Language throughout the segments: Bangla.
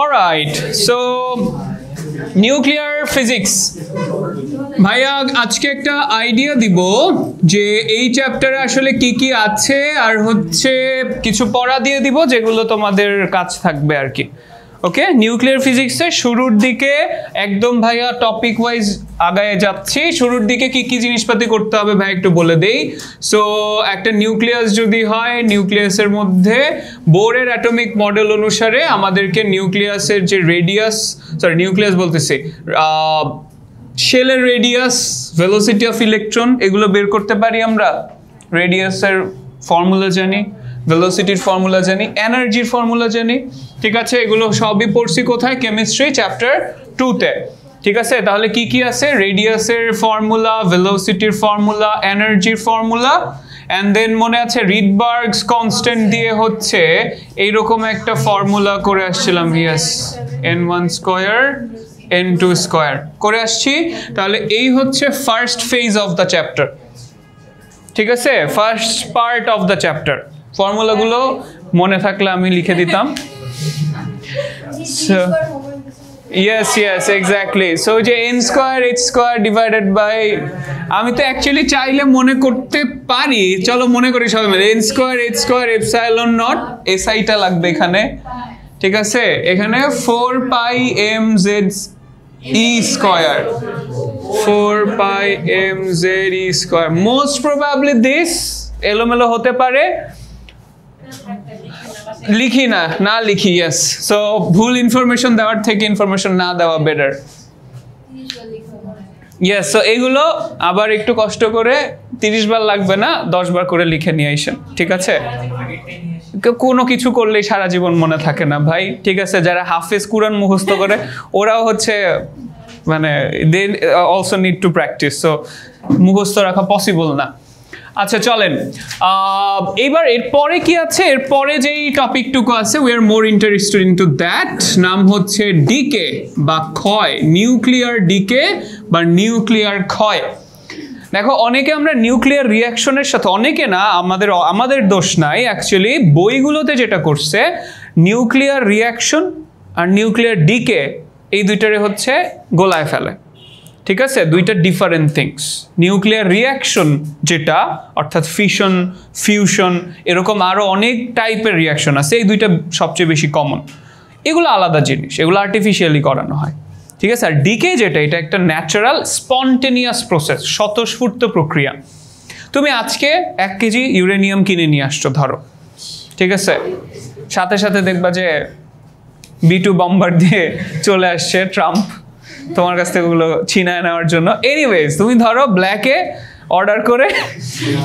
অলরাইট, সো নিউক্লিয়ার ফিজিক্স ভাইয়া আজকে একটা আইডিয়া দিব যে এই চ্যাপ্টারে আসলে কি কি আছে, আর হচ্ছে কিছু পড়া দিয়ে দিব যেগুলো তোমাদের কাজ থাকবে আর কি। ওকে, নিউক্লিয়ার ফিজিক্সের শুরুর দিকে একদম ভাইয়া টপিক ওয়াইজ আগায় যাচ্ছি। শুরুর দিকে কি কি জিনিসপাতি করতে হবে ভাই একটু বলে দেই। সো একটা নিউক্লিয়াস যদি হয়, নিউক্লিয়াসের মধ্যে বোরের অ্যাটমিক মডেল অনুসারে আমাদেরকে নিউক্লিয়াসের যে রেডিয়াস, সরি নিউক্লিয়াস বলতেছি, শেলের রেডিয়াস, ভেলোসিটি অফ ইলেকট্রন, এগুলো বের করতে পারি আমরা। রেডিয়াসের ফর্মুলা জানি, ভেলোসিটির ফর্মুলা জানি, এনার্জির ফর্মুলা জানি, ঠিক আছে। এগুলো সবই পড়ছি কোথায়? কেমিস্ট্রি চ্যাপ্টার 2-তে, ঠিক আছে। তাহলে কি কি আছে? রেডিয়াসের ফর্মুলা, ভেলোসিটির ফর্মুলা, এনার্জির ফর্মুলা, অ্যান্ড দেন মনে আছে রিডবার্গস কনস্ট্যান্ট দিয়ে হচ্ছে এইরকম একটা ফর্মুলা করে আসছিলাম, yes, n1 square n2 square করে আসছি। তাহলে এই হচ্ছে first phase of the chapter, ঠিক আছে, first part of the chapter. ফর্মুলাগুলো মনে থাকলে আমি লিখে দিতাম। Yes yes exactly. সো যে n square h square divided by, আমি তো অ্যাকচুয়ালি চাইলে মনে করতে পারি, চলো মনে করি সবাই মিলে, n square h square epsilon not, SI টা লাগবে এখানে, ঠিক আছে। এখানে 4 পাই mz e square, 4 pi mz e square. Most probably this এলোমেলো হতে পারে, লিখি না লিখি, ইয়েস। সো ভুল ইনফরমেশন দেওয়ার থেকে ইনফরমেশন না দেওয়া বেটার। ইয়েস, সো এইগুলো আবার একটু কষ্ট করে 30 বার লাগবে না, 10 বার করে লিখে নিয়ে আসেন, ঠিক আছে। কোনো কিছু করলেই সারা জীবন মনে থাকে না ভাই, ঠিক আছে। যারা হাফেজ কুরআন মুখস্থ করে ওরাও হচ্ছে মানে they also need to practice, so মুখস্থ রাখা পসিবল না। আচ্ছা চলেন, এইবার এরপরে কি আছে, এরপরে যেই টপিকটুকু আছে we are more interested into that, নাম হচ্ছে ডিকে বা ক্ষয়, নিউক্লিয়ার ডিকে বা নিউক্লিয়ার ক্ষয়। দেখো অনেকে আমরা নিউক্লিয়ার রিয়াকশনের সাথে, অনেকে না, আমাদের দোষ নাই অ্যাকচুয়ালি, বইগুলোতে যেটা করছে নিউক্লিয়ার রিয়াকশন আর নিউক্লিয়ার ডিকে এই দুইটারে হচ্ছে গোলায় ফেলে, ঠিক আছে। দুইটা ডিফারেন্ট থিংস। নিউক্লিয়ার রিয়াকশন যেটা অর্থাৎ ফিশন, ফিউশন, এরকম আরও অনেক টাইপের রিয়াকশন আছে, এই দুইটা সবচেয়ে বেশি কমন। এগুলো আলাদা জিনিস, এগুলো আর্টিফিশিয়ালি করানো হয়, ঠিক আছে। আর ডিকে যেটা, এটা একটা ন্যাচারাল স্পন্টেনিয়াস প্রসেস, স্বতঃস্ফূর্ত প্রক্রিয়া। তুমি আজকে 1 কেজি ইউরেনিয়াম কিনে নিয়ে আসছো ধরো, ঠিক আছে, সাথে সাথে দেখবা যে B2 বম্বার দিয়ে চলে আসছে ট্রাম্প তোমার কাছ থেকে ওগুলো ছিনায় নেওয়ার জন্য। এনিওয়েজ তুমি ধরো ব্ল্যাকে অর্ডার করে,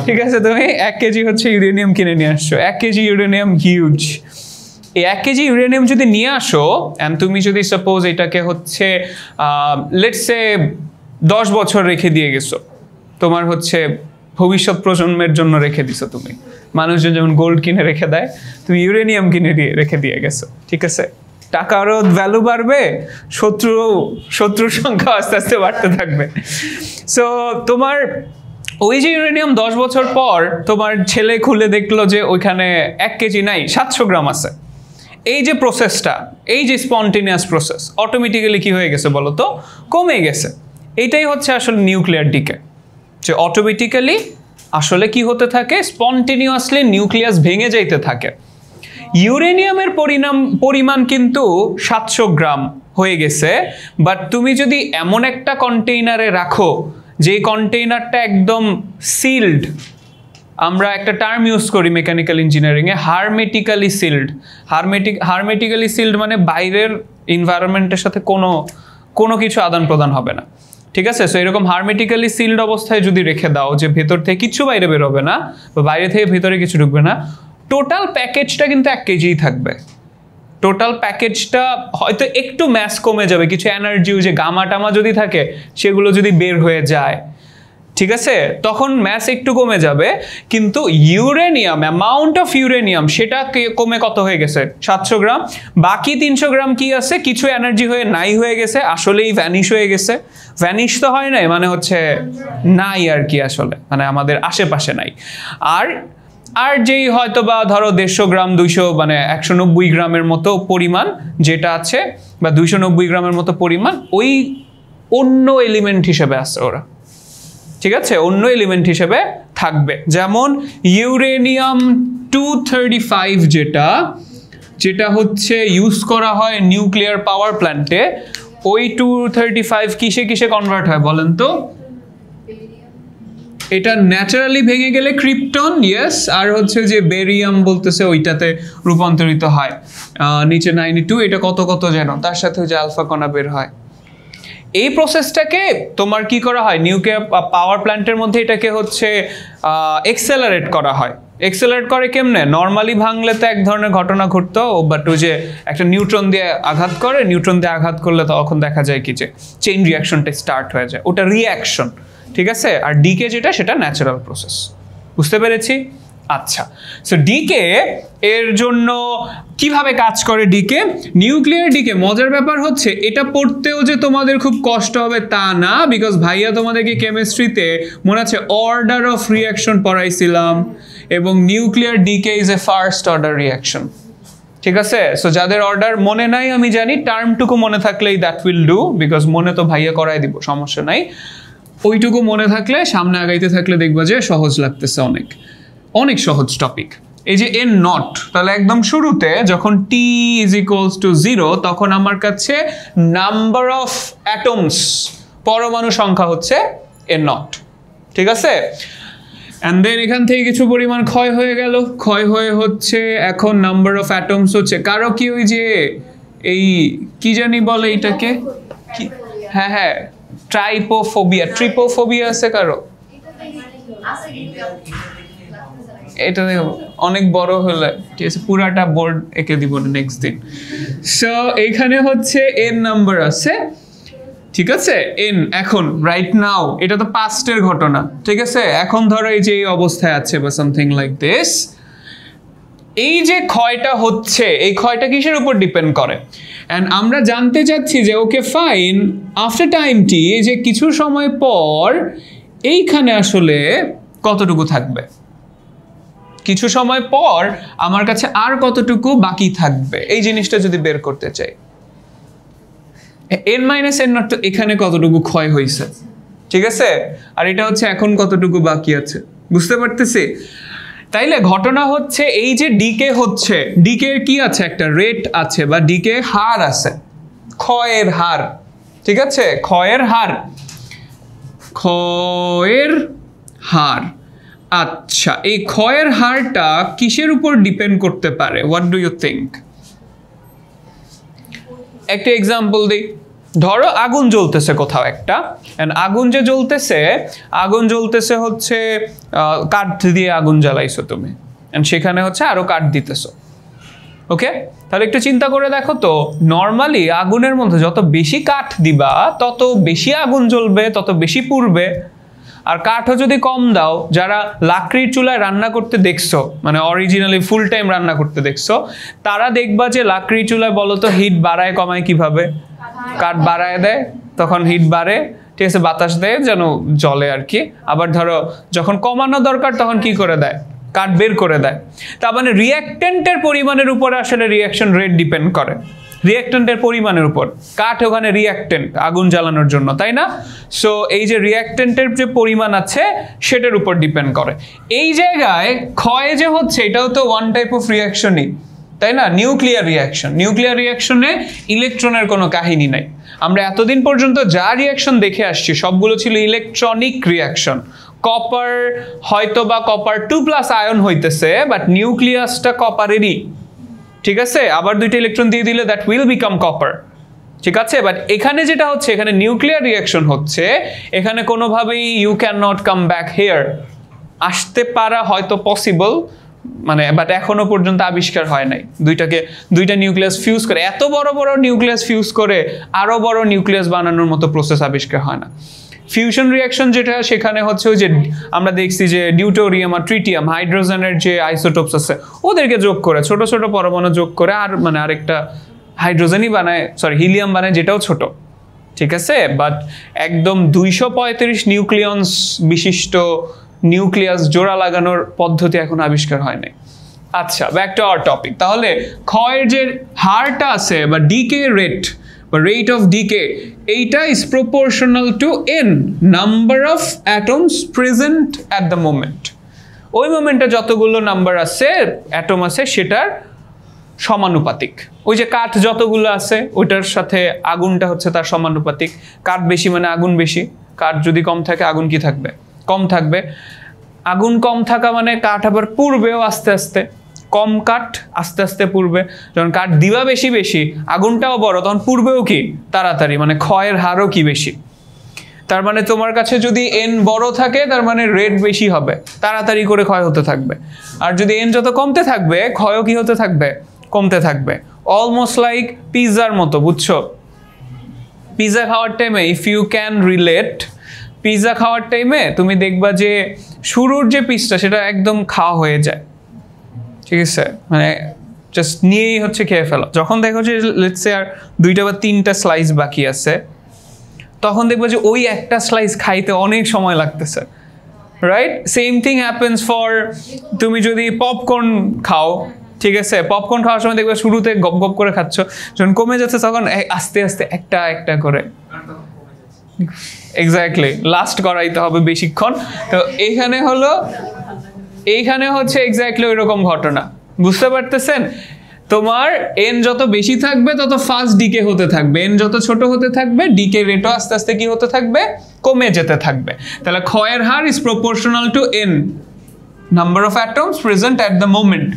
ঠিক আছে, তুমি 1 কেজি হচ্ছে ইউরেনিয়াম কিনে নিয়ে আসছো। 1 কেজি ইউরেনিয়াম হিউজ। এই 1 কেজি ইউরেনিয়াম যদি নিয়ে আসো অ্যান্ড তুমি যদি সাপোজ এটাকে হচ্ছে লেটস সে 10 বছর রেখে দিয়ে গেছো, তোমার হচ্ছে ভবিষ্যৎ প্রজন্মের জন্য রেখে দিছো তুমি, মানুষজন যেমন গোল্ড কিনে রেখে দেয়, তুমি ইউরেনিয়াম কিনে রেখে দিয়ে গেছো, ঠিক আছে। টাকারও ভ্যালু বাড়বে, শত্রুর সংখ্যা আস্তে আস্তে বাড়তে থাকবে। সো তোমার ওই যে ইউরেনিয়াম 10 বছর পর তোমার ছেলে খুলে দেখলো যে ওইখানে 1 কেজি নাই, 700 গ্রাম আছে। এই যে প্রসেসটা, এই যে স্পন্টেনিয়াস প্রসেস, অটোমেটিক্যালি কি হয়ে গেছে বলো তো? কমে গেছে। এইটাই হচ্ছে আসলে নিউক্লিয়ার ডিকে, যে অটোমেটিক্যালি আসলে কি হতে থাকে, স্পন্টেনিয়াসলি নিউক্লিয়াস ভেঙে যাইতে থাকে। ইউরেনিয়ামের পরিমাণ কিন্তু 700 গ্রাম হয়ে গেছে, বাট তুমি যদি এমন একটা কন্টেইনারে রাখো যে কন্টেইনারটা একদম সিল্ড, আমরা একটা টার্ম ইউজ করি মেকানিক্যাল ইঞ্জিনিয়ারিংয়ে, হারমেটিক্যালি সিল্ড। হারমেটিক্যালি সিল্ড মানে বাইরের এনভায়রনমেন্টের সাথে কোনো কিছু আদান প্রদান হবে না, ঠিক আছে। সো এরকম হারমেটিক্যালি সিল্ড অবস্থায় যদি রেখে দাও যে ভেতর থেকে কিছু বাইরে বেরোবে না বা বাইরে থেকে ভেতরে কিছু ঢুকবে না, টোটাল প্যাকেজটা কিন্তু 1 কেজিই থাকবে। টোটাল প্যাকেজটা হয়তো একটু ম্যাস কমে যাবে, কিছু এনার্জিও যে গামা টামা যদি থাকে সেগুলো যদি বের হয়ে যায়, ঠিক আছে, তখন ম্যাস একটু কমে যাবে, কিন্তু ইউরেনিয়াম, অ্যামাউন্ট অফ ইউরেনিয়াম সেটা কমে কত হয়ে গেছে? 700 গ্রাম। বাকি 300 গ্রাম কি আছে? কিছু এনার্জি হয়ে নাই হয়ে গেছে, আসলেই ভ্যানিশ হয়ে গেছে। ভ্যানিশ তো হয় নাই, মানে হচ্ছে নাই আর কি, আসলে মানে আমাদের আশেপাশে নাই। আর আর যেই হয়তো বা ধরো 150 গ্রাম 200 মানে 190 গ্রামের মতো পরিমাণ যেটা আছে বা 290 গ্রামের মতো পরিমাণ ওই অন্য এলিমেন্ট হিসেবে আছে ওরা, ঠিক আছে, অন্য এলিমেন্ট হিসেবে থাকবে। যেমন ইউরেনিয়াম 235 যেটা হচ্ছে ইউজ করা হয় নিউক্লিয়ার পাওয়ার প্ল্যান্টে, ওই 235 কিসে কিসে কনভার্ট হয় বলেন তো? এটা ন্যাচারালি ভেঙে গেলে ক্রিপ্টন, ইয়েস, আর হচ্ছে যে বেরিয়াম বলতেছে ওইটাতে রূপান্তরিত হয় নিচে 92, এটা কত কত যেন, তার সাথে যে আলফা কণা বের হয়। এই প্রসেসটাকে তোমার কি করা হয় নিউক্লিয়ার পাওয়ার প্ল্যান্টের মধ্যে, এটাকে হচ্ছে এক্সেলারেট করা হয়। এক্সেলারেট করে কেমনে? নর্মালি ভাঙলে তো এক ধরনের ঘটনা ঘটতো, বাট ওই যে একটা নিউট্রন দিয়ে আঘাত করে, নিউট্রন দিয়ে আঘাত করলে তখন দেখা যায় কি যে চেইন রিয়াকশনটা স্টার্ট হয়ে যায়, ওটা রিয়াকশন, ঠিক আছে। আর ডিকে যেটা সেটা ন্যাচারাল প্রসেস, বুঝতে পেরেছি? আচ্ছা, সো ডিকে এর জন্য কিভাবে কাজ করে ডিকে? নিউক্লিয়ার ডিকে মজার ব্যাপার হচ্ছে এটা পড়তেও যে তোমাদের খুব কষ্ট হবে তা না, বিকজ ভাইয়া তোমাদেরকে কেমিস্ট্রিতে মনে আছে অর্ডার অফ রিয়াকশন পড়াইছিলাম, এবং nuclear decay is a first order reaction, ঠিক আছে। সো যাদের অর্ডার মনে নাই আমি জানি, টার্মটুকু মনে থাকলেই দ্যাট উইল ডু, বিকজ মনে তো ভাইয়া করাই দিব, সমস্যা নাই। ওইটুকু মনে থাকলে সামনে আগাইতে থাকলে দেখবা যে সহজ লাগতেছে, অনেক অনেক সহজ টপিক। এই যে এন নট, তাহলে একদম শুরুতে যখন টি ইজ ইকুয়ালস টু 0 তখন আমার কাছে নাম্বার অফ অ্যাটমস, পরমাণু সংখ্যা হচ্ছে এন নট, ঠিক আছে। অ্যান্ড দেন এখান থেকে কিছু পরিমাণ ক্ষয় হয়ে গেল, ক্ষয় হয়ে হচ্ছে এখন নাম্বার অফ অ্যাটমস হচ্ছে কারো কি ওই যে এই কি জানি বলে এইটাকে, হ্যাঁ হ্যাঁ ট্রিপোফোবিয়া আছে কারো? এটা অনেক বড় হলে ঠিক আছে, পুরাটা বোর্ড এঁকে দিব নেক্সট দিন। সো এখানে হচ্ছে এন নাম্বার আছে, ঠিক আছে, এন এখন রাইট নাও, এটা তো পাস্টের ঘটনা, ঠিক আছে। এখন ধরো এই যে এই অবস্থায় আছে বা সামথিং লাইক দিস, এই যে ক্ষয়টা হচ্ছে, এই ক্ষয়টা কিসের উপর ডিপেন্ড করে? অ্যান্ড আমরা জানতে চাচ্ছি যে ওকে ফাইন, আফটার টাইমটি, এই যে কিছু সময় পর এইখানে আসলে কতটুকু থাকবে, কিছু সময় পর আমার কাছে আর কতটুকু বাকি থাকবে, এই জিনিসটা যদি বের করতে চাই। এন মাইনাস এন নট, তো এখানে কতটুকু ক্ষয় হয়েছে, ঠিক আছে, আর এটা হচ্ছে এখন কতটুকু বাকি আছে, বুঝতে পারতেছি। তাইলে ঘটনা হচ্ছে এই যে ডিকে হচ্ছে, ডিকে কি আছে, একটা রেট আছে বা ডিকে হার আছে, ক্ষয়ের হার, ঠিক আছে, ক্ষয়ের হার, ক্ষয়ের হার। আচ্ছা, এই ক্ষয়ের হারটা কিসের উপর ডিপেন্ড করতে পারে? What do you think? একটা এক্সাম্পল দিই, ধরো আগুন জ্বলতেছে কোথাও একটা, আগুন যে জ্বলতেছে, আগুন জ্বলতেছে হচ্ছে কাঠ দিয়ে আগুন জ্বালাইছো তুমি, সেখানে হচ্ছে আরো কাঠ দিতেছো, ওকে। তাহলে একটু চিন্তা করে দেখো তো, নর্মালি আগুনের মধ্যে যত বেশি কাঠ দিবা তত বেশি আগুন জ্বলবে, তত বেশি পুড়বে। আর কাঠও যদি কম দাও, যারা লাকড়ির চুলায় রান্না করতে দেখছো, মানে অরিজিনালি ফুল টাইম রান্না করতে দেখছো, তারা দেখবা যে লাকড়ির চুলায় বলো তো হিট বাড়ায় কমায় কিভাবে? কাঠ বাড়ায় দেয়, তখন হিট বাড়ে, ঠিক আছে, বাতাস দেয় যেন জ্বলে আর কি। আবার ধরো যখন কমানো দরকার তখন কি করে দেয়? কাঠ বের করে দেয়। তার মানে রিঅ্যাক্টেন্টের পরিমাণের উপরে আসলে রিঅ্যাকশন রেট ডিপেন্ড করে, রিঅ্যাক্টেন্টের পরিমাণের উপর। কাঠ ওখানে রিঅ্যাক্টেন্ট আগুন জ্বালানোর জন্য, তাই না? সো এই যে রিঅ্যাক্টেন্টের যে পরিমাণ আছে সেটার উপর ডিপেন্ড করে। এই জায়গায় ক্ষয় যে হচ্ছে এটাও তো ওয়ান টাইপ অফ রিঅ্যাকশনই, তাই না? নিউক্লিয়ার রিঅ্যাকশন, নিউক্লিয়ার রিঅ্যাকশনে ইলেকট্রনের কোনো কাহিনী নাই। আমরা এতদিন পর্যন্ত যা রিঅ্যাকশন দেখে আসছি সবগুলো ছিল ইলেকট্রনিক রিঅ্যাকশন। কপার হয়তো বা কপার 2+ আয়ন হইতেছে, বাট নিউক্লিয়াসটা কপারেরই, ঠিক আছে। আবার দুইটা ইলেকট্রন দিয়ে দিলে দ্যাট উইল বিকাম কপার, ঠিক আছে। বাট এখানে যেটা হচ্ছে, এখানে নিউক্লিয়ার রিঅ্যাকশন হচ্ছে, এখানে কোনোভাবেই you can not come back here. আসতে পারা হয়তো পসিবল, মানে বাট এখনো পর্যন্ত আবিষ্কার হয় নাই দুইটা নিউক্লিয়াস ফিউজ করে, এত বড় বড় নিউক্লিয়াস ফিউজ করে আরো বড় নিউক্লিয়াস বানানোর মতো প্রসেস আবিষ্কার হয় না। ফিউশন রিঅ্যাকশন যেটা, সেখানে হচ্ছে ওই যে আমরা দেখছি যে ডিউটোরিয়াম আর ট্রিটিয়াম, হাইড্রোজেনের যে আইসোটোপস আছে ওদেরকে যোগ করে, ছোট ছোট পরমাণু যোগ করে আর মানে আরেকটা হাইড্রোজেনই বানায়, সরি হিলিয়াম বানায়, যেটাও ছোট, ঠিক আছে। বাট একদম 235 নিউক্লিয়ন্স বিশিষ্ট নিউক্লিয়াস জোড়া লাগানোর পদ্ধতি এখন আবিষ্কার হয় নাই। আচ্ছা, ব্যাক টু আওয়ার টপিক। তাহলে ক্ষয়ের যে হারটা আছে বা ডিকে রেট বা রেট অফ ডিকে, এইটা is proportional to n number of atoms present at the moment. ওই মোমেন্টে যতগুলো নাম্বার আছে, অ্যাটম আছে, সেটার সমানুপাতিক। ওই যে কাঠ যতগুলো আছে ওইটার সাথে আগুনটা হচ্ছে তার সমানুপাতিক। কাঠ বেশি মানে আগুন বেশি, কাঠ যদি কম থাকে আগুন কি থাকবে? কম থাকবে। আগুন কম থাকা মানে কাঠ আবার পুড়বেও আস্তে আস্তে, কম কাঠ আস্তে আস্তে পুড়বে। যখন কাঠ দিবা বেশি বেশি, আগুনটাও বড়, তখন পুড়বেও কি তাড়াতাড়ি, মানে ক্ষয়ের হারও কি বেশি। তার মানে তোমার কাছে যদি এন বড় থাকে তার মানে রেট বেশি হবে, তাড়াতাড়ি করে ক্ষয় হতে থাকবে। আর যদি এন যত কমতে থাকবে ক্ষয়ও কি হতে থাকবে? কমতে থাকবে। অলমোস্ট লাইক পিৎজার মতো, বুঝছো? পিৎজা খাওয়ার টাইমে if you can relate, pizza খাওয়ার টাইমে তুমি দেখবা যে শুরুর যে পিসটা সেটা একদম খাওয়া হয়ে যায়, ঠিক আছে, মানে জাস্ট নিয়েই হচ্ছে খেয়ে ফেলো। যখন দেখো যে লেটস সে আর 2টা বা 3টা স্লাইস বাকি আছে, তখন দেখবো যে ওই একটা স্লাইস খাইতে অনেক সময় লাগতেছে, right? Same thing happens for, তুমি যদি পপকর্ন খাও, ঠিক আছে, পপকর্ন খাওয়ার সময় দেখবে শুরুতে গপ গপ করে খাচ্ছ, যখন কমে যাচ্ছে তখন আস্তে আস্তে একটা একটা করে, এক্স্যাক্টলি লাস্ট করাইতে হবে বেশিক্ষণ। তো এইখানে হচ্ছে এক্স্যাক্টলি ওই রকম ঘটনা, বুঝতে পারতেছেন? তোমার এন যত বেশি থাকবে তত ফাস্ট ডিকে হতে থাকবে, এন যত ছোট হতে থাকবে ডিকে রেটও আস্তে আস্তে কি হতে থাকবে? কমে যেতে থাকবে। তাহলে ক্ষয়ের হার is proportional to n number of atoms present at the moment.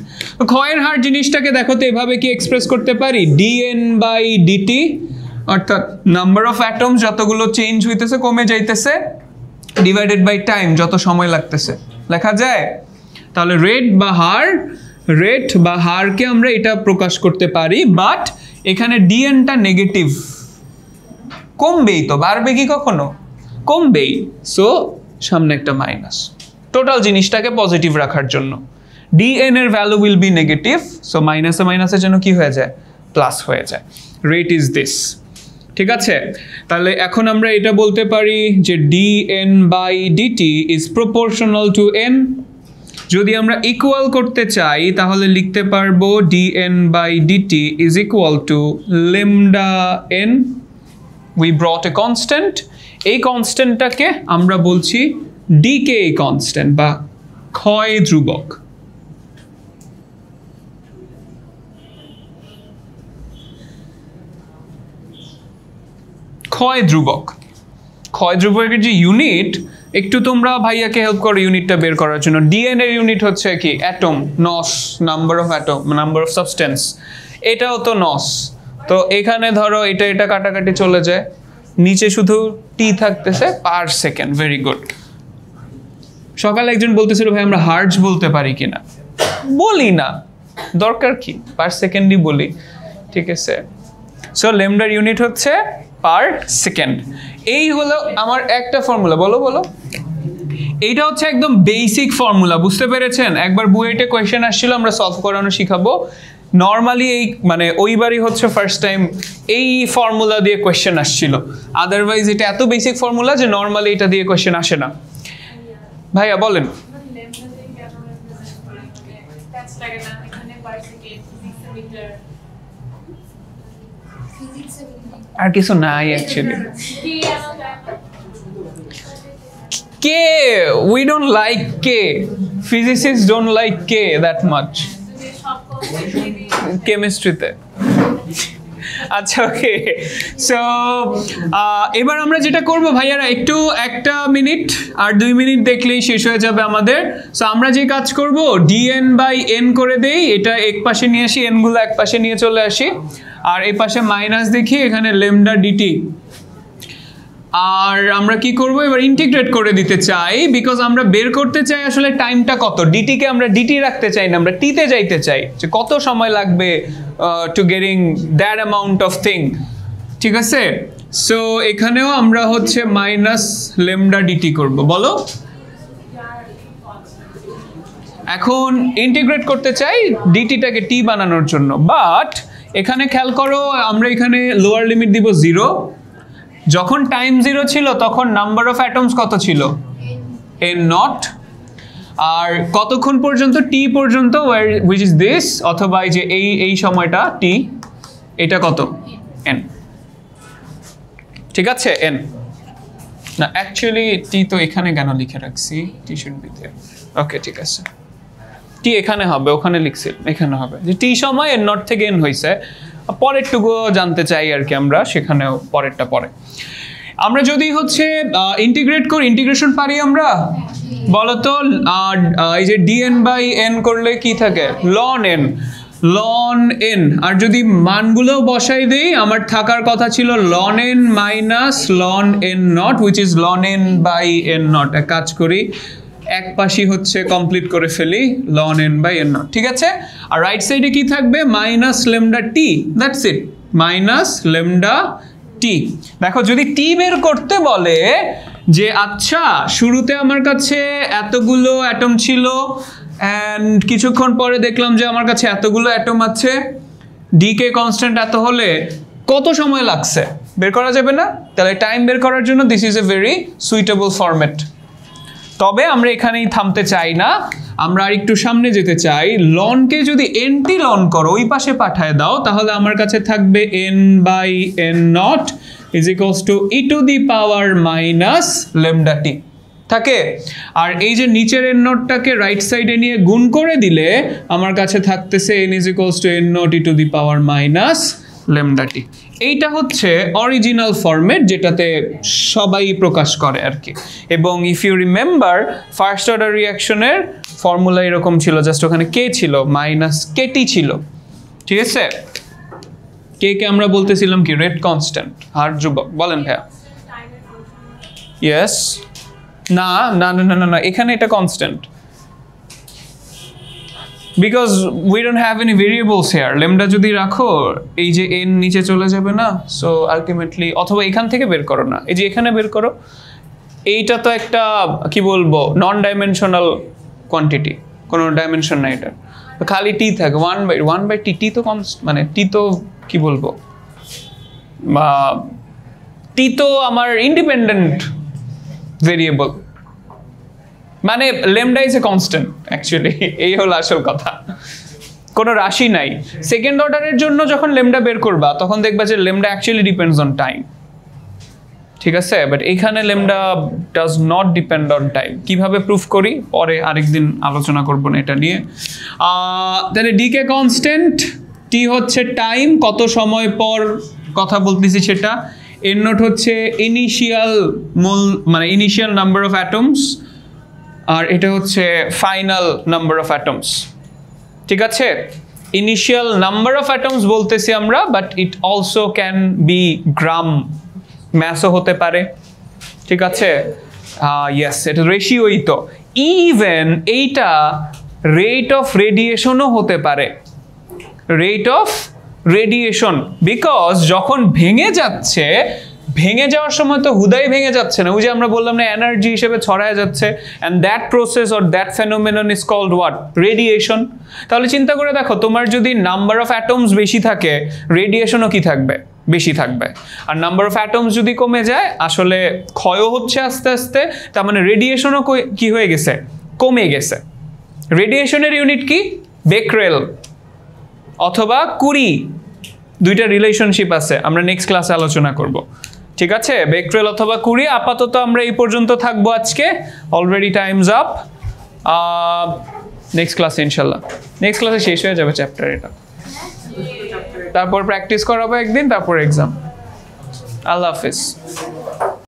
ক্ষয়ের হার জিনিসটাকে দেখো তো এভাবে কি এক্সপ্রেস করতে পারি? ডিএন বাই ডিটি, অর্থাৎ নাম্বার অফ অ্যাটমস যতগুলো চেঞ্জ হইতেছে কমে যাইতেছে ডিভাইডেড বাই টাইম, যত সময় লাগতেছে, লেখা যায়। তাহলে রেট বা হারকে আমরা এটা প্রকাশ করতে পারি, বাট এখানে ডিএনটা নেগেটিভ, কমবেই তো, বাড়বে কি কখনো? কমবেই। সো সামনে একটা মাইনাস, টোটাল জিনিসটাকে পজিটিভ রাখার জন্য। ডিএন এর value will be negative, so মাইনাসে মাইনাসের জন্য কি হয়ে যায়? প্লাস হয়ে যায়। রেট ইজ দিস, ঠিক আছে? তাহলে এখন আমরা এটা বলতে পারি যে DN by DT is proportional to N. যদি আমরা ইকুয়াল করতে চাই তাহলে লিখতে পারবো DN by DT is equal to lambda N. We brought a constant, এই কনস্ট্যান্টটাকে আমরা বলছি ডিকে কনস্ট্যান্ট বা ক্ষয় ধ্রুবক। ক্ষয় ধ্রুবকের যে ইউনিট, একটু তোমরা ভাইয়াকে হেল্প করো ইউনিটটা বের করার জন্য। ডিএন এর ইউনিট হচ্ছে কি? অ্যাটম, নস, number of atom, number of substance. এটাও তো নস। তো এখানে ধরো এটা কাটাকাটি চলে যায়, নিচে শুধু টি থাকতেছে পার সেকেন্ড। Very good. সকালে একজন বলতেছিল ভাই আমরা হার্টস বলতে পারি কিনা? বলি না, দরকার কি, পার সেকেন্ডই বলি, ঠিক আছে? সো ল্যামডার ইউনিট হচ্ছে পার সেকেন্ড। এই হলো আমার একটা ফর্মুলা। বলো। এইটা হচ্ছে একদম বেসিক ফর্মুলা, বুঝতে পেরেছেন? একবার বুয়েটে কোয়েশ্চেন আসছিল, আমরা সলভ করানো শিখাবো। নর্মালি এই মানে ওইবারই হচ্ছে ফার্স্ট টাইম এই ফর্মুলা দিয়ে কোয়েশ্চেন আসছিল। আদারওয়াইজ এটা এত বেসিক ফর্মুলা যে নর্মালি এটা দিয়ে কোয়েশ্চেন আসে না। ভাইয়া বলেন। আর কিছু নাই actually. K, we don't like K. Physicists don't like K that much. কেমিস্ট্রিতে। আচ্ছা, ওকে। সো এবার আমরা যেটা করবো ভাইয়ারা, একটু 1 মিনিট আর 2 মিনিট দেখলেই শেষ হয়ে যাবে আমাদের। সো আমরা যে কাজ করব, ডিএন বাই এন করে দেই, এটা এক পাশে নিয়ে আসি, এন গুলো এক পাশে নিয়ে চলে আসি, আর এই পাশে মাইনাস দেখি এখানে ল্যামডা ডিটি। আর আমরা কি করব, এবার ইন্টিগ্রেট করে দিতে চাই, বিকজ আমরা বের করতে চাই আসলে টাইমটা কত। ডিটিকে আমরা ডিটি রাখতে চাই না, আমরা টিতে যাইতে চাই, যে কত সময় লাগবে to getting that amount of thing, ঠিক আছে? সো এখানেও আমরা হচ্ছে মাইনাস ল্যামডা ডিটি করব। বলো। এখন ইন্টিগ্রেট করতে চাই ডিটিটাকে টি বানানোর জন্য, বাট এখানে খেয়াল করো, আমরা এখানে লোয়ার লিমিট দিব 0। যখন টাইম 0 ছিল তখন নাম্বার অফ অ্যাটমস কত ছিল? n not. আর কতক্ষণ পর্যন্ত টি পর্যন্ত হুইচ ইজ দিস, অথবা এই যে এই সময়টা টি, এটা কত এন, ঠিক আছে এন না অ্যাকচুয়ালি টি তো এখানে কেন লিখে রাখছি, টি শুড বি देयर, ওকে ঠিক আছে টি এখানে হবে, ওখানে লিখছি এখানে হবে যে টি সময় এন নট থেকে এন হইছে, পরেরটুকু জানতে চাই আর কি আমরা, সেখানেও পরেরটা পরে। আমরা যদি হচ্ছে ইন্টিগ্রেট করি, ইন্টিগ্রেশন পারি আমরা, বলতো এই যে dn বাই n করলে কি থাকে ln n, আর যদি মানগুলো বসাই দেই আমার থাকার কথা ছিল ln n minus ln n not which is ln n by n not. এক কাজ করি, এক পাশই হচ্ছে কমপ্লিট করে ফেলি ln n by n nought, ঠিক আছে। আর রাইট সাইডে কি থাকবে minus lambda t, that's it, minus lambda t. দেখো যদি টি বের করতে বলে যে আচ্ছা শুরুতে আমার কাছে এতগুলো অ্যাটম ছিল অ্যান্ড কিছুক্ষণ পরে দেখলাম যে আমার কাছে এতগুলো অ্যাটম আছে, ডিকে কনস্ট্যান্ট এত হলে কত সময় লাগছে বের করা যাবে না? তাহলে টাইম বের করার জন্য this is a very suitable format. তবে আমরা এখানেই থামতে চাই না, আমরা আর একটু সামনে যেতে চাই। লনকে যদি এনটি লন করো ওই পাশে পাঠায় দাও, তাহলে আমার কাছে থাকবে n by n nought is equals to e to the power minus lambda t থাকে। আর এই যে নিচের n নটটাকে রাইট সাইডে নিয়ে গুণ করে দিলে আমার কাছে থাকতেছে n is equals to n nought e to the power minus lambda t. এইটা হচ্ছে অরিজিনাল ফরম্যাট যেটাতে সবাই প্রকাশ করে আর কি। এবং if you remember first order রিঅ্যাকশনের ফর্মুলা এরকম ছিল, জাস্ট ওখানে কে ছিল মাইনাস কেটি ছিল, ঠিক আছে। কে কে আমরা বলতেছিলাম কি রেট কনস্ট্যান্ট। আর যুবক বলেন ভাইয়া, ইয়েস না না না না না এখানে এটা constant, because we don't have any variables here. Lambda যদি রাখো এই যে এন নিচে চলে যাবে না, সো আলটিমেটলি অথবা এখান থেকে বের করো না, এই যে এখানে বের করো, এইটা তো একটা কি বলবো নন ডাইমেনশনাল কোয়ান্টিটি, কোনো ডাইমেনশন নাই এটা, খালি টি থাকে ওয়ান বাই টি। টি তো মানে টি তো কি বলবো বা টি তো আমার ইন্ডিপেন্ডেন্ট ভেরিয়েবল, মানে lambda is a constant actually, এই হলো আসল কথা, কোনো রাশি নাই। সেকেন্ড অর্ডারের জন্য যখন ল্যামডা বের করবা তখন দেখবা যে lambda actually depends on time, ঠিক আছে। বাট এইখানে lambda does not depend on time. কিভাবে প্রুফ করি পরে আরেকদিন আলোচনা করবো না এটা নিয়ে। তাহলে ডিকে কনস্ট্যান্ট, টি হচ্ছে টাইম, কত সময় পর কথা বলতেছি সেটা। এন নট হচ্ছে ইনিশিয়াল মানে ইনিশিয়াল নাম্বার অফ অ্যাটমস, আর এটা হচ্ছে ফাইনাল নাম্বার অফ অ্যাটমস, ঠিক আছে। ইনিশিয়াল নাম্বার অফ অ্যাটমস বলতেছি আমরা, but it also can be gram ম্যাসও হতে পারে, ঠিক আছে। ইয়েস, এটা রেশিওই তো। ইভেন এইটা রেট অফ রেডিয়েশনও হতে পারে, রেট অফ রেডিয়েশন, বিকজ যখন ভেঙে যাচ্ছে, ভেঙে যাওয়ার সময় তো হুদাই ভেঙে যাচ্ছে না, ওই যে আমরা বললাম না এনার্জি হিসেবে ছড়ায় যাচ্ছে, and that process or that phenomenon is called what, radiation. তাহলে চিন্তা করে দেখো, তোমার যদি নাম্বার অফ অ্যাটমস বেশি থাকে রেডিয়েশনও কি থাকবে, বেশি থাকবে। আর নাম্বার অফ অ্যাটমস যদি কমে যায় আসলে ক্ষয়ও হচ্ছে আস্তে আস্তে, তার মানে রেডিয়েশনও কি হয়ে গেছে, কমে গেছে। রেডিয়েশনের ইউনিট কি, বেকরেল অথবা কুরি, দুইটা রিলেশনশিপ আছে, আমরা নেক্সট ক্লাসে আলোচনা করব, ঠিক আছে। বেকরেল অথবা কুরি। আপাতত আমরা এই পর্যন্ত থাকবো আজকে, অলরেডি টাইমস আপ। নেক্সট ক্লাসে ইনশাল্লাহ, নেক্সট ক্লাসে শেষ হয়ে যাবে চ্যাপ্টার এটা, তারপর প্র্যাকটিস করাবো একদিন, তারপর এক্সাম। আল্লাহ হাফিজ।